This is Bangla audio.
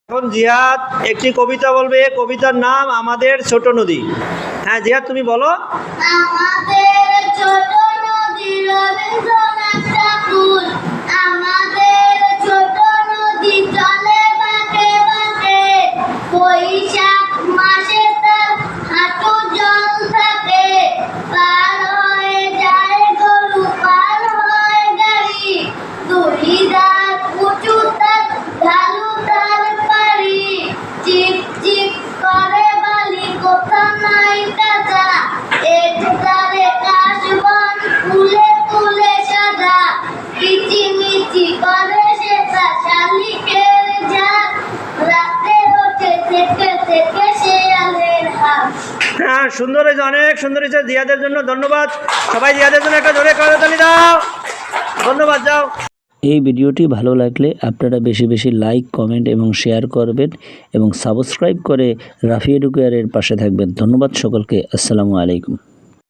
এখন জিহাদ একটি কবিতা বলবে। কবিতার নাম আমাদের ছোট নদী। হ্যাঁ জিহাদ, তুমি বলো। আমাদের ছোট নদী রবীন্দ্রনাথ ঠাকুর, আমাদের ছোট নদী চলে বাঁকে বাঁকে, বৈশাখ মাসে তার হাঁটু জল থাকে, পার হয়ে যায় গরু, পার হয় গাড়ি, দুই দাঁত উঁচু তার, ঢালু তার পাড়ি, চিপ চিপ করে বালি, কোথা নাই কাদা, একধারে কাশবন ফুলে ফুলে সাদা, কিচিমিচি করে সেটা শালিকের ঝাঁক, রাতে ওঠে থেকে থেকে শেয়ালের হাঁক। হ্যাঁ, সুন্দর হয়েছে, অনেক সুন্দর হয়েছে। জিহাদের জন্য ধন্যবাদ। সবাই জিহাদের জন্য একটা জোরে করতালি দাও। ধন্যবাদ। যাও। এই ভিডিওটি ভালো লাগলে আপনারা বেশি বেশি লাইক, কমেন্ট এবং শেয়ার করবেন এবং সাবস্ক্রাইব করে রাফি এডুকেয়ারের পাশে থাকবেন। ধন্যবাদ সকলকে। আসসালামু আলাইকুম।